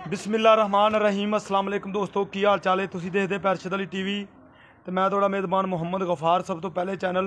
बिस्मिल्लाह रहमान रहीम अस्सलाम वालेकुम दोस्तों की हाल चाल है। तुसीं देखदे पैरशद अली टीवी तो मैं थोड़ा मेज़बान मुहम्मद गफार। सब तो पहले चैनल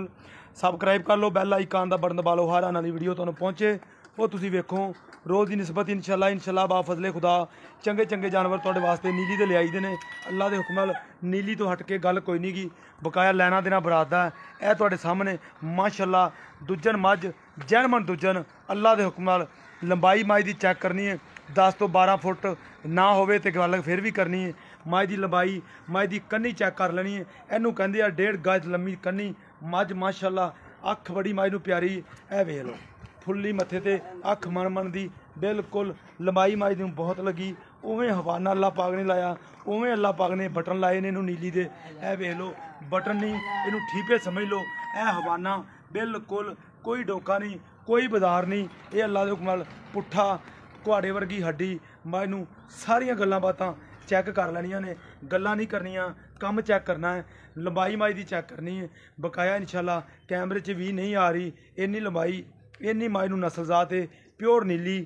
सबसक्राइब कर लो, बैल आइकान का बटन दबा लो, हर आने वाली वीडियो तुहानूं पहुँचे वो तुसीं वेखो। रोज़ की निस्बत इंशाल्लाह बा फजले खुदा चंगे चंगे जानवर तुहाडे वास्ते नीली दे ले आईदे ने। अल्लाह के हुक्म नाल नीली तो हट के गल कोई नहीं गी, बकाया लैना देना बरादा है। तुहाडे सामने माशाल्लाह दुजन मझ जैनमन दुजन अल्लाह के हुक्म नाल लंबाई मझ की चैक करनी है। 10 तो 12 फुट ना होवे तो गल फिर भी करनी है। मझ की लंबाई मझ की कन्नी चैक कर लेनी है। इनू कहंदे आ 1.5 गज लंबी कन्नी मझ माशाल्लाह। अख बड़ी मझ नूं प्यारी है, वेख लो फुल्ली मत्थे ते अख मन मन दी बिल्कुल। लंबाई मझ नूं बहुत लगी, उवें हवाना अल्लाह पाक ने लाया, उवें अल्लाह पाक ने बटन लाए ने इनू नीली दे। ए वेख लो बटन नहीं, इनू ठीपे समझ लो। ए हवाना बिल्कुल कोई डोका नहीं, कोई बदार नहीं। ये अल्लाह के हुक्म नाल पुट्ठा कुहाड़े वर्गी हड्डी मझ नूं सारियां गल्लां बातां चैक कर लैनियां ने। गल्लां नहीं करनियां, कम चैक करना है। लंबाई मझ की चैक करनी है, बकाया इंशाल्लाह कैमरे च भी नहीं आ रही इन्नी लंबाई। इन्नी मझ नूं नस्लजात है प्योर नीली।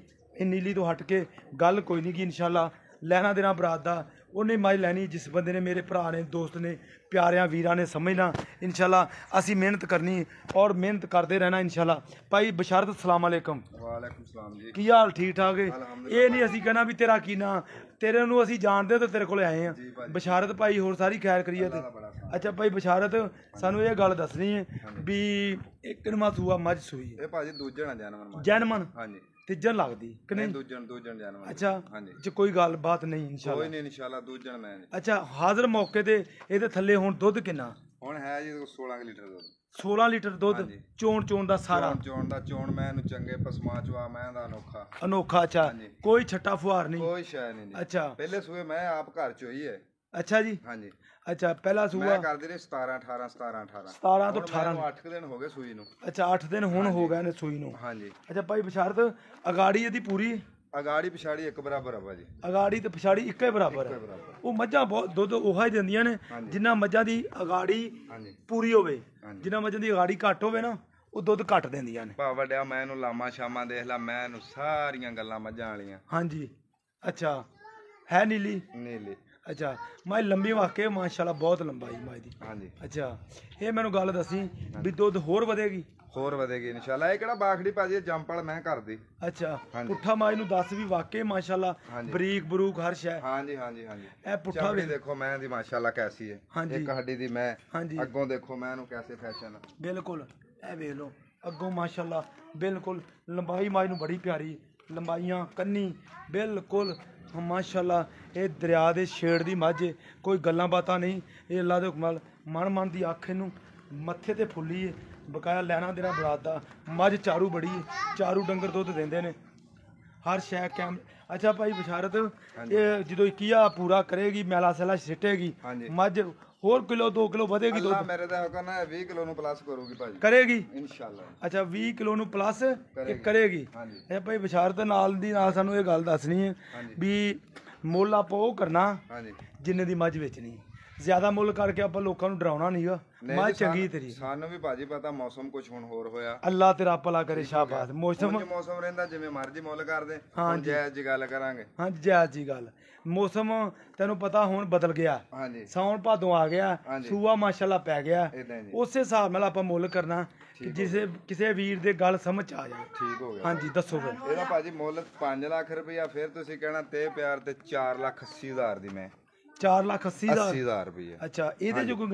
नीली तो हट के गल कोई नहीं की इंशाल्लाह लैना देना बरात दा उन्हें मझ लैनी जिस बंदे ने, मेरे भरा ने, दोस्त ने, प्यारियां वीरां ने समझना। इंशाल्लाह असी मेहनत करनी और मेहनत करते रहना इंशाल्लाह। भाई बशारत सलाम अलैकुम। वालेकुम सलाम जी। की हाल ठीक ठाक है? ये नहीं असी कहना भी तेरा की ना, तेरे नूं असी जानते तो तेरे को आए हैं। बशारत भाई होर सारी खैर करिए ते। अच्छा भाई बशारत सानू ये गल दसनी है भी किनवा सूआ मझ सूई है? भाजी दूजन जैनमन। जैनमन हाँ जी, तीजन लगदी कि नहीं? दूजन जैनमन। अच्छा हाँ जी, च कोई गल बात नहीं इंशाल्लाह। कोई नहीं इंशाल्लाह दूजन मैं। अच्छा हाजिर मौके ते ਇਹਦੇ ਥੱਲੇ ਹੁਣ ਦੁੱਧ ਕਿੰਨਾ? ਹੁਣ ਹੈ ਜੀ 16 ਲੀਟਰ ਦੁੱਧ। 16 ਲੀਟਰ ਦੁੱਧ। ਚੋਣ ਦਾ ਸਾਰਾ ਚੋਣ ਮੈਂ ਨੂੰ ਚੰਗੇ ਪਸਮਾ ਚਵਾ ਮੈਂ ਦਾ ਅਨੋਖਾ। ਅੱਛਾ ਕੋਈ ਛੱਟਾ ਫੁਹਾਰ ਨਹੀਂ, ਕੋਈ ਸ਼ੈ ਨਹੀਂ। ਅੱਛਾ ਪਹਿਲੇ ਸੂਏ ਮੈਂ ਆਪ ਘਰ ਚ ਹੋਈ ਹੈ। ਅੱਛਾ ਜੀ। ਹਾਂ ਜੀ। ਅੱਛਾ ਪਹਿਲਾ ਸੂਆ ਮੈਂ ਕਰਦੀ ਰਹੀ 17 18 17 ਤੋਂ 18 8 ਦਿਨ ਹੋ ਗਏ ਸੂਈ ਨੂੰ। ਅੱਛਾ 8 ਦਿਨ ਹੁਣ ਹੋ ਗਏ ਨੇ ਸੂਈ ਨੂੰ। ਹਾਂ ਜੀ। ਅੱਛਾ ਭਾਈ ਬਸ਼ਾਰਤ ਅਗਾੜੀ ਇਹਦੀ ਪੂਰੀ? ਅਗਾੜੀ ਪਿਛਾੜੀ ਇੱਕ ਬਰਾਬਰ ਆ ਭਾਜੀ। ਅਗਾੜੀ ਤੇ ਪਿਛਾੜੀ ਇੱਕੇ ਬਰਾਬਰ ਹੈ। ਉਹ ਮੱਝਾਂ ਬਹੁਤ ਦੁੱਧ ਉਹੀ ਦਿੰਦੀਆਂ ਨੇ ਜਿੰਨਾ ਮੱਝਾਂ ਦੀ ਅਗਾੜੀ ਪੂਰੀ ਹੋਵੇ। ਜਿੰਨਾ ਮੱਝਾਂ ਦੀ ਅਗਾੜੀ ਘੱਟ ਹੋਵੇ ਨਾ ਉਹ ਦੁੱਧ ਘੱਟ ਦਿੰਦੀਆਂ ਨੇ। ਭਾ ਵੱਡਿਆ ਮੈਂ ਇਹਨੂੰ ਲਾਮਾ ਸ਼ਾਮਾਂ ਦੇਖ ਲਾ, ਮੈਂ ਇਹਨੂੰ ਸਾਰੀਆਂ ਗੱਲਾਂ ਮੱਝਾਂ ਵਾਲੀਆਂ। ਹਾਂਜੀ ਅੱਛਾ ਹੈ ਨੀਲੀ? ਨੀਲੀ। ਅੱਛਾ ਮੈਂ ਲੰਬੀ ਵਾਕੇ ਮਾਸ਼ਾਅੱਲਾ ਬਹੁਤ ਲੰਬਾਈ ਮਾਈ ਦੀ। ਹਾਂਜੀ। ਅੱਛਾ ਇਹ ਮੈਨੂੰ ਗੱਲ ਦੱਸੀ ਵੀ ਦੁੱਧ ਹੋਰ ਵਧੇਗੀ? ਹੋਰ ਵਧੇਗੀ ਇਨਸ਼ਾਅੱਲਾ। ਇਹ ਕਿਹੜਾ ਬਾਖੜੀ ਭਾਜੀ ਜੰਪਲ ਮੈਂ ਕਰਦੀ। ਅੱਛਾ ਪੁੱਠਾ ਮਾਈ ਨੂੰ ਦੱਸ ਵੀ ਵਾਕੇ ਮਾਸ਼ਾਅੱਲਾ ਬਰੀਕ ਬਰੂਕ ਹਰ ਸ਼ੈ। ਹਾਂਜੀ। ਇਹ ਪੁੱਠਾ ਵੀ ਦੇਖੋ ਮੈਂ ਦੀ ਮਾਸ਼ਾਅੱਲਾ ਕੈਸੀ ਹੈ। ਇੱਕ ਹੱਡੀ ਦੀ ਮੈਂ ਅੱਗੋਂ ਦੇਖੋ ਮੈਂ ਇਹਨੂੰ ਕੈਸੇ ਫੈਸ਼ਨ। ਬਿਲਕੁਲ ਇਹ ਵੇਖ ਲਓ ਅੱਗੋਂ ਮਾਸ਼ਾਅੱਲਾ ਬਿਲਕੁਲ ਲੰਬਾਈ ਮਾਈ ਨੂੰ ਬੜੀ ਪਿਆਰੀ। ਲੰਬਾਈਆਂ ਕੰਨੀ ਬਿਲकुल ਮਾਸ਼ਾਅੱਲਾ। ਇਹ ਦਰਿਆ ਦੇ ਛੇੜ ਦੀ ਮੱਝ, ਕੋਈ ਗੱਲਾਂ ਬਾਤਾਂ ਨਹੀਂ। ਇਹ ਅੱਲਾ ਦੇ ਹੁਕਮ ਨਾਲ ਮਨ ਦੀ ਅੱਖ ਇਹਨੂੰ ਮੱਥੇ ਤੇ ਫੁੱਲੀ ਹੈ। ਬਕਾਇਆ ਲੈਣਾ ਦੇਣਾ ਬਰਾਤ ਦਾ। ਮੱਝ ਚਾਰੂ ਬੜੀ ਹੈ, ਚਾਰੂ ਡੰਗਰ ਦੁੱਧ ਦਿੰਦੇ ਨੇ ਹਰ ਸ਼ੈ ਕੈਮ। ਅੱਛਾ ਭਾਈ ਬਸ਼ਾਰਤ ਇਹ ਜਦੋਂ 21 ਪੂਰਾ ਕਰੇਗੀ ਮੈਲਾ ਸੈਲਾ ਸਿੱਟੇਗੀ ਮੱਝ ਹੋਰ ਕਿਲੋ 2 ਕਿਲੋ ਵਧੇਗੀ ਦੁੱਧ? ਮੇਰੇ ਤਾਂ ਹੁਕਮ ਹੈ 20 ਕਿਲੋ ਨੂੰ ਪਲੱਸ ਕਰੂਗੀ ਭਾਜੀ। ਕਰੇਗੀ ਇਨਸ਼ਾਅੱਲਾ। ਅੱਛਾ 20 ਕਿਲੋ ਨੂੰ ਪਲੱਸ ਇਹ ਕਰੇਗੀ। ਇਹ ਭਾਈ ਬਸ਼ਾਰਤ ਨਾਲ ਦੀ ਨਾਲ ਸਾਨੂੰ ਇਹ ਗੱਲ ਦੱਸਣੀ ਹੈ ਵੀ ਮੁੱਲ ਆਪਾਂ ਉਹ ਕਰਨਾ ਜਿੰਨੇ ਦੀ ਮੱਝ ਵੇਚਣੀ। ਜ਼ਿਆਦਾ ਮੁੱਲ ਕਰਕੇ ਆਪਾਂ ਲੋਕਾਂ ਨੂੰ ਡਰਾਉਣਾ ਨਹੀਂਗਾ। ਮੱਝ ਚੰਗੀ ਤੇਰੀ। ਸਾਨੂੰ ਵੀ ਭਾਜੀ ਪਤਾ ਮੌਸਮ ਕੁਝ ਹੁਣ ਹੋਰ ਹੋਇਆ। ਅੱਲਾ ਤੇਰਾ ਭਲਾ ਕਰੇ। ਸ਼ਾਬਾਸ਼। ਮੌਸਮ ਰਹਿੰਦਾ ਜਿਵੇਂ ਮਰਜ਼ੀ ਮੁੱਲ ਕਰਦੇ। ਜਾਇਜ਼ ਜੀ ਗੱਲ ਕਰਾਂਗੇ। ਹਾਂਜੀ ਜਾਇਜ਼ ਜੀ ਗੱਲ। ਮੌਸਮ ਤੈਨੂੰ ਪਤਾ ਹੁਣ ਬਦਲ ਗਿਆ। ਸਾਉਣ ਭਾਦੋਂ ਆ ਗਿਆ, ਸੂਆ ਮਾਸ਼ਾਅੱਲਾ ਪੈ ਗਿਆ। ਉਸੇ ਹਿਸਾਬ ਨਾਲ ਆਪਾਂ ਮੁੱਲ ਕਰਨਾ ਜਿਸੇ ਕਿਸੇ ਵੀਰ ਦੇ ਗੱਲ ਸਮਝ ਆ ਜਾਏ। ਠੀਕ ਹੋ ਗਿਆ। ਹਾਂਜੀ ਦੱਸੋ ਫਿਰ। ਇਹਦਾ ਭਾਜੀ ਮੁੱਲ 5 ਲੱਖ ਰੁਪਇਆ। ਫਿਰ ਤੁਸੀਂ ਕਹਿਣਾ ਤੇ ਪਿਆਰ ਤੇ 4,80,000 ਦੀ ਮੈਂ 4,80,000 ਰੁਪਏ। ਅੱਛਾ ਇਹਦੇ ਜੋ ਕੋਈ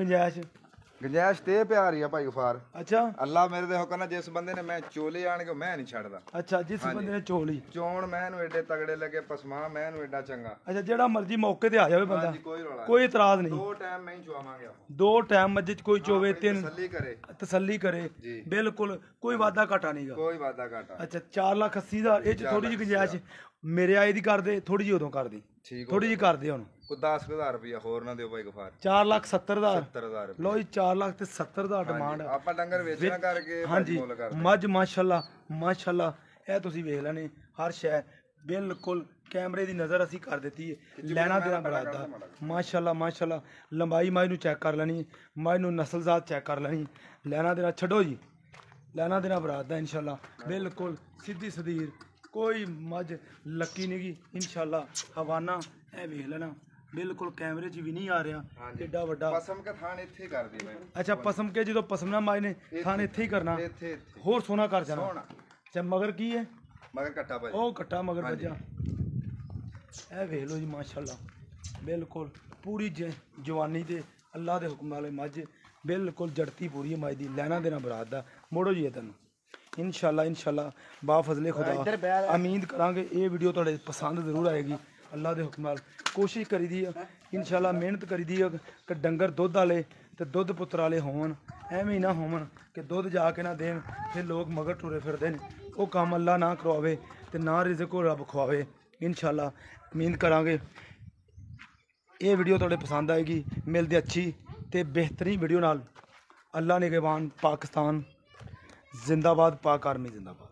ਗੁੰਜਾਇਸ਼ ਤੇ ਪਿਆਰ ਹੀ ਆ ਭਾਈ ਗਫਾਰ। ਅੱਛਾ ਅੱਲਾ ਮੇਰੇ ਦੇ ਹੁਕਮ ਨਾਲ ਜਿਸ ਬੰਦੇ ਨੇ ਮੈਂ ਚੋਲੇ ਆਣ ਕੇ ਮੈਂ ਨਹੀਂ ਛੱਡਦਾ। ਅੱਛਾ ਜਿਸ ਬੰਦੇ ਨੇ ਚੋਲੀ ਚੋਣ ਮੈਂ ਨੂੰ ਏਡੇ ਤਗੜੇ ਲੱਗੇ ਪਸਮਾ ਮੈਂ ਨੂੰ ਏਡਾ ਚੰਗਾ। ਅੱਛਾ ਜਿਹੜਾ ਮਰਜ਼ੀ ਮੌਕੇ ਤੇ ਆ ਜਾਵੇ ਬੰਦਾ, ਕੋਈ ਇਤਰਾਜ਼ ਨਹੀਂ। 2 ਟਾਈਮ ਮੈਂ ਹੀ ਚਵਾਵਾਂਗੇ। 2 ਟਾਈਮ ਮੱਝ ਚ ਕੋਈ ਚੋਵੇ, 3 ਤਸੱਲੀ ਕਰੇ ਬਿਲਕੁਲ। ਕੋਈ ਵਾਦਾ ਘਾਟਾ ਨਹੀਂਗਾ। ਕੋਈ ਵਾਦਾ ਘਾਟਾ। ਅੱਛਾ 4,80,000 ਇਹ ਚ ਥੋੜੀ ਜਿਹੀ ਗੁੰਜਾਇਸ਼ ਮੇਰੇ ਆਏ ਦੀ ਕਰਦੇ, ਥੋੜੀ ਜਿਹੀ ਉਦੋਂ ਕਰਦੀ, ਥੋੜੀ ਜਿਹੀ ਕਰਦੇ ਹੁਣ। 10,000 ਰੁਪਇਆ ਹੋਰ ਨਾ ਦਿਓ ਭਾਈ ਗਫਾਰ। 4,70,000 ਲੋ ਜੀ। 4,70,000 ਡਿਮਾਂਡ। ਆਪਾਂ ਡੰਗਰ ਵੇਚਣਾ ਕਰਕੇ ਹਾਂਜੀ ਮੱਝ ਮਾਸ਼ਾਅੱਲਾ ਇਹ ਤੁਸੀਂ ਵੇਖ ਲੈਣੇ ਹਰ ਸ਼ੈ ਬਿਲਕੁਲ। ਕੈਮਰੇ ਦੀ ਨਜ਼ਰ ਅਸੀਂ ਕਰ ਦਿੱਤੀ ਹੈ। ਲੈਣਾ ਦੇਣਾ ਬਰਾਦਾ ਮਾਸ਼ਾਅੱਲਾ। ਲੰਬਾਈ ਮੱਝ ਨੂੰ ਚੈੱਕ ਕਰ ਲੈਣੀ, ਮੱਝ ਨੂੰ ਨਸਲਜ਼ਾਤ ਚੈੱਕ ਕਰ ਲੈਣੀ। ਲੈਣਾ ਦੇਣਾ ਛੱਡੋ ਜੀ, ਲੈਣਾ ਦੇਣਾ ਬਰਾਦਾ ਇੰਸ਼ਾਅੱਲਾ। ਬਿਲਕੁਲ ਸਿੱਧੀ ਸਦੀਰ कोई मझ लक्की नहीं गी इंशाल्लाह। हवाना ए वेख लेना बिल्कुल कैमरे च भी नहीं आ रहा एडा वड्डा पसम के थान इत्थे कर दी मैं। अच्छा पसम के जो पसमना माज ने थान इत्थे ही करना होर सोना कर जाना। अच्छा मगर की है मगर कट्टा भाई ओ कट्टा मगर बजा ए वेख लो जी माशाल्लाह बिल्कुल पूरी जवानी ते अल्लाह दे हुक्म वाले मझ बिल्कुल जड़ती पूरी है मझ दी लैना देना बरात दा। मोड़ो जी तेन इंशाल्लाह इंशाल्लाह बा फजले खुदा उम्मीद करांगे ये वीडियो तुहाडे पसंद जरूर आएगी। अल्लाह दे हुक्म नाल कोशिश करी दी इंशाल्लाह मेहनत करी दी कि डंगर दुध वाले ते दुध पुत्र वाले होवन एवें ना होवन कि दुध जाके ना देन फिर लोग मगर टुरे फिरदे ने वो काम अल्लाह ना करवावे ते ना रिज़क रब खवावे। इंशाल्लाह उम्मीद करांगे ये वीडियो तुहाडे पसंद आएगी। मिलदे अच्छी ते बेहतरीन वीडियो नाल। अल्लाह निगहबान पाकिस्तान जिंदाबाद पाक आर्मी जिंदाबाद।